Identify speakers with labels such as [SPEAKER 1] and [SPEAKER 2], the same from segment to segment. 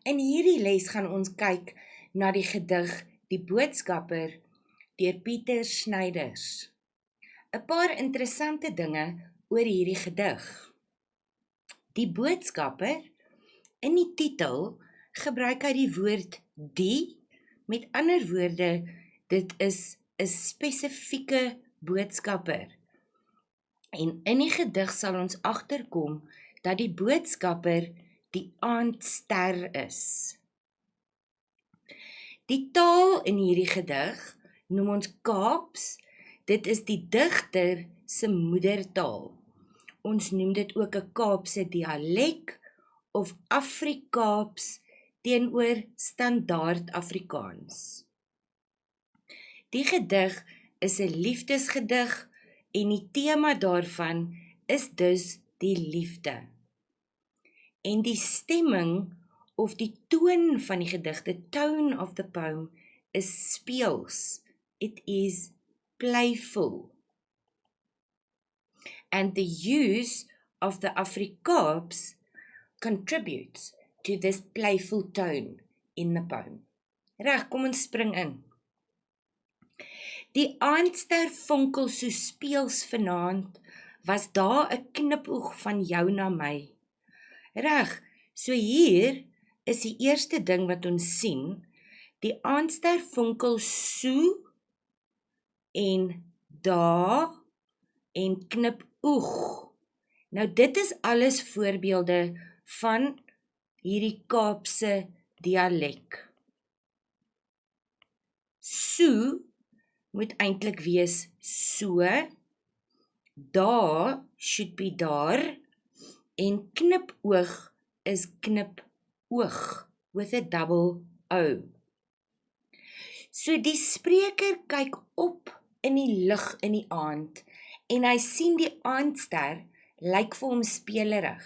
[SPEAKER 1] In hierdie les gaan ons kyk na die gedig Die Boodskapper deur Pieter Snyders. 'n Paar interessante dinge oor hierdie gedig. Die Boodskapper, in die titel gebruik hy die woord die, met ander woorde, dit is 'n spesifieke boodskapper. En in die gedig sal ons agterkom dat die boodskapper die aandster is. Die taal in hierdie gedig noem ons Kaaps. Dit is die digter se moedertaal. Ons noem dit ook 'n Kaapse dialek of Afrikaaps teenoor standaard Afrikaans. Die gedig is 'n liefdesgedig en die tema daarvan is dus die liefde. En die stemming of die toon van die gedig, the tone of the poem, is speels. It is playful. And the use of the Afrikaaps contributes to this playful tone in the poem. Reg, kom ons spring in. Die aandster vonkel so speels vanaand, was daar 'n knipoog van jou na my. Reg, so hier is die eerste ding wat ons sien, die aandster vonkel so en daar en knipoog. Nou dit is alles voorbeelde van hierdie Kaapse dialek. So moet eintlik wees so, daar should be daar, en knipoog is knipoog with a double O. So die spreker kyk op in die lig in die aand en hy sien die aandster lyk vir hom spelerig.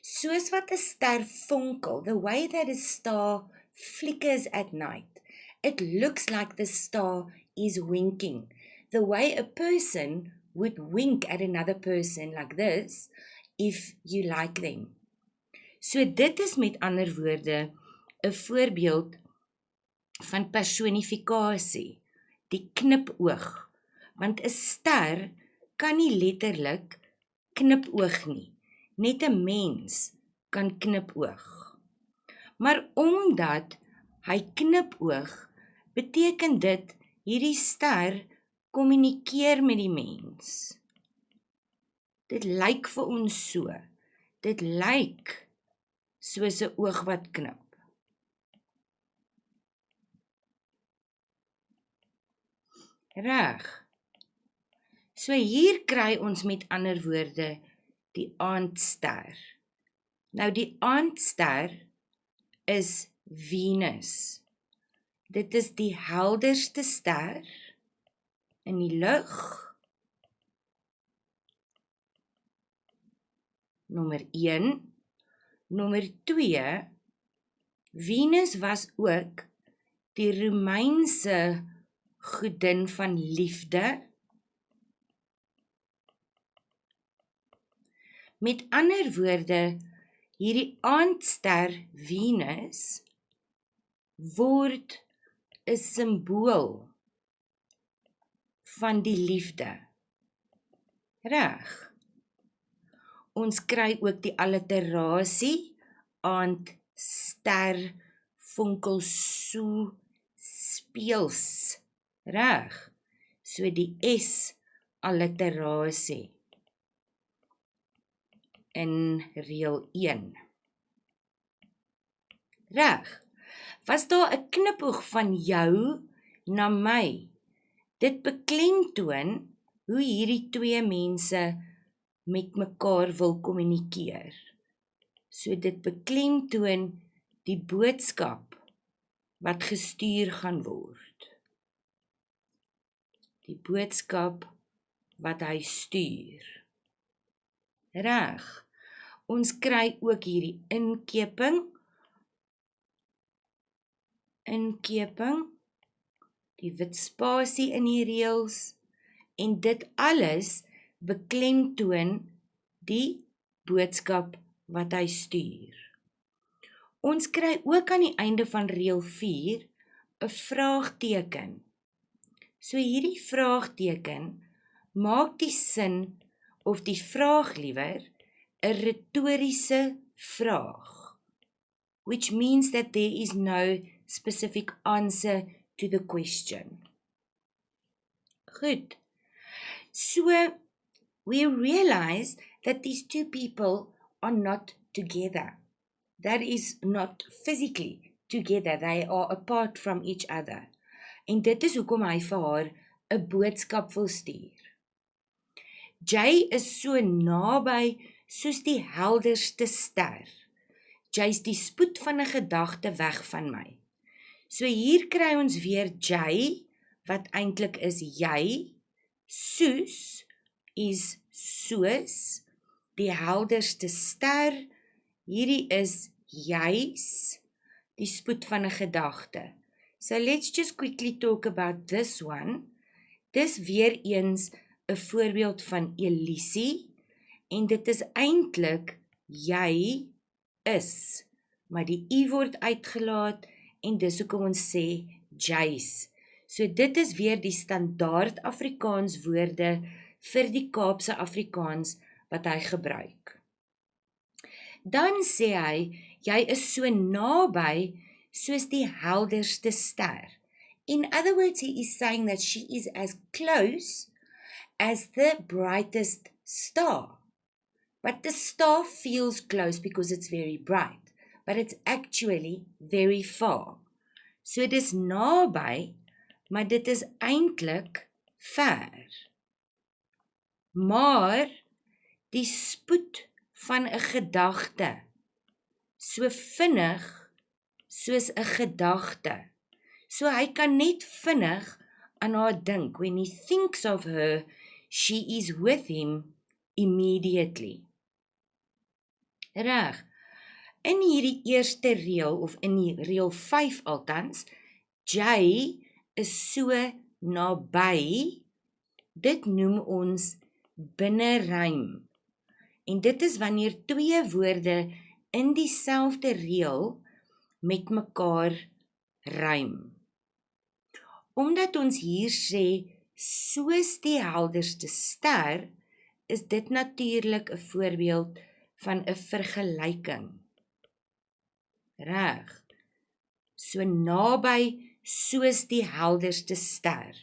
[SPEAKER 1] Soos wat 'n ster vonkel, the way that a star flickers at night, it looks like the star is winking. The way a person would wink at another person like this, if you like them. So dit is met ander woorde 'n voorbeeld van personifikasie, die knipoog, want 'n ster kan nie letterlik knipoog nie, net 'n mens kan knipoog. Maar omdat hy knipoog, beteken dit hierdie ster kommunikeer met die mens. Dit lyk vir ons so. Dit lyk soos 'n oog wat knip. Reg. So hier kry ons met ander woorde die aandster. Nou die aandster is Venus. Dit is die helderste ster in die lug. Nommer 1. Nommer 2. Venus was ook die Romeinse godin van liefde. Met ander woorde, hierdie aandster Venus word 'n simbool van die liefde. Reg. Ons kry ook die alliterasie aandster vonkel so speels. Reg. So die S alliterasie in reël 1. Reg. Was daar 'n knipoog van jou na my? Dit beklemtoon hoe hierdie twee mense met mekaar wil kommunikeer. So dit beklemtoon die boodskap wat gestuur gaan word. Die boodskap wat hy stuur. Reg. Ons kry ook hierdie inkeping, die wit spasie in die reëls, en dit alles beklemtoon die boodskap wat hy stuur. Ons kry ook aan die einde van reël 4 'n vraagteken. So hierdie vraagteken maak die sin of die vraag liewer 'n retoriese vraag, which means that there is no specific answer to the question. Goed. So we realize that these two people are not together. That is not physically together. They are apart from each other. En dit is hoekom hy vir haar 'n boodskap wil stuur. Jy is so naby soos die helderste ster. Jy's die spoed van 'n gedagte weg van my. So hier kry ons weer jy, wat eintlik is jy, soos is soos, die helderste ster, hierdie is juis, die spoed van 'n gedagte. So let's just quickly talk about this one. Dis weer eens 'n voorbeeld van elisie, en dit is eintlik jy is, maar die u word uitgelaat, en dis hoekom ons sê juis. So dit is weer die standaard Afrikaans woorde vir die Kaapse Afrikaans wat hy gebruik. Dan sê hy, jy is so naby soos die helderste ster. In other words, he is saying that she is as close as the brightest star. But the star feels close because it's very bright, but it's actually very far. So dis naby, maar dit is eintlik ver. Maar die spoed van 'n gedagte, so vinnig soos 'n gedagte. So hy kan net vinnig aan haar dink. When he thinks of her, she is with him immediately. Reg. In hierdie eerste reël, of in die reël 5 altans, jy is so naby, dit noem ons binnerym. En dit is wanneer twee woorde in dieselfde reël met mekaar rym. Omdat ons hier sê, soos die helderste ster, is dit natuurlik 'n voorbeeld van 'n vergelyking. Reg. So naby soos die helderste ster.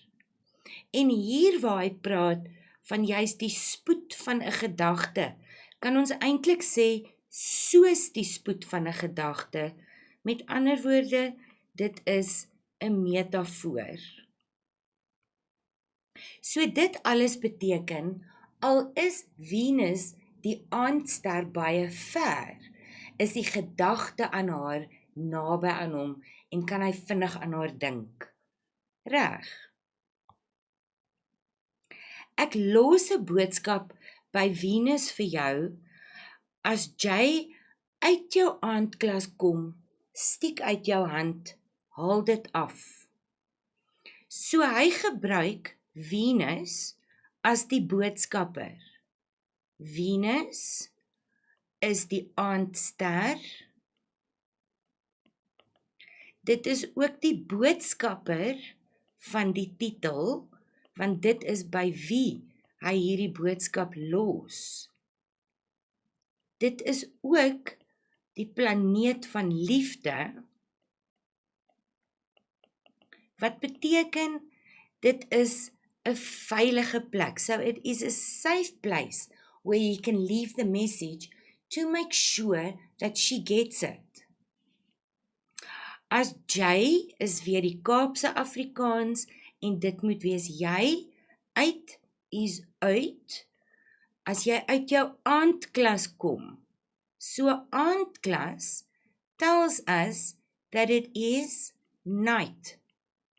[SPEAKER 1] En hier waar hy praat van juist die spoed van 'n gedagte, kan ons eintlik sê soos die spoed van 'n gedagte. Met ander woorde, dit is 'n metafoor. So dit alles beteken, al is Venus die aandster baie ver, is die gedagte aan haar naby aan hom en kan hy vinnig aan haar dink. Reg. Ek los 'n boodskap by Venus vir jou. As jy uit jou aandklas kom, stiek uit jou hand, haal dit af. So hy gebruik Venus as die boodskapper. Venus is die aandster. Dit is ook die boodskapper van die titel, want dit is by wie hy hierdie boodskap los. Dit is ook die planeet van liefde, wat beteken dit is 'n veilige plek. So it is a safe place where you can leave the message to make sure that she gets it. As jy is weer die Kaapse Afrikaans en dit moet wees jy, uit is uit. As jy uit jou aandklas kom. So aandklas tells us that it is night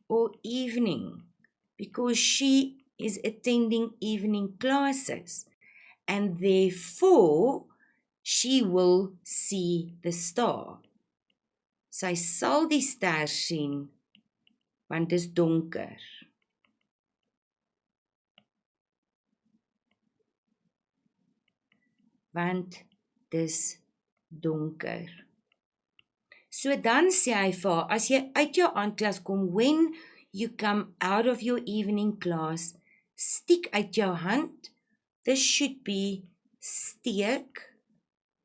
[SPEAKER 1] or evening, because she is attending evening classes, and therefore she will see the star. Sy sal die ster sien, want dit is donker. Want dis donker. So dan sê hy vir haar, as jy uit jou aandklas kom, when you come out of your evening class, stiek uit jou hand. This should be steek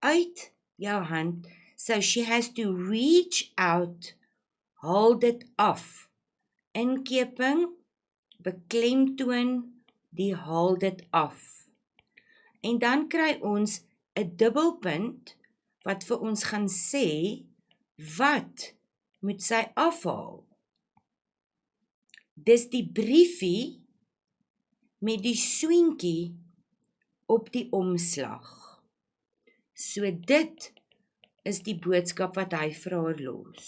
[SPEAKER 1] uit jou hand. So she has to reach out, hold it off. Inkeping, beklemtoon die hold it off. En dan kry ons 'n dubbelpunt wat vir ons gaan sê wat moet sy afhaal. Dis die briefie met die swentjie op die omslag. So dit is die boodskap wat hy vir haar los.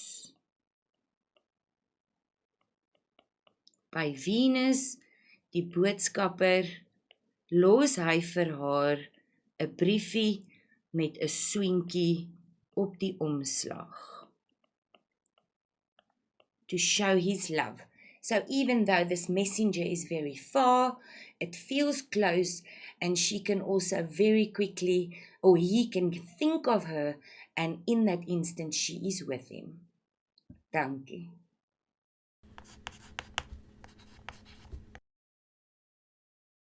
[SPEAKER 1] By Venus, die boodskapper, los hy vir haar 'n briefie met 'n swentjie op die omslag. To show his love. So even though this messenger is very far, it feels close, and she can also very quickly, or he can think of her, and in that instant she is with him. Dankie.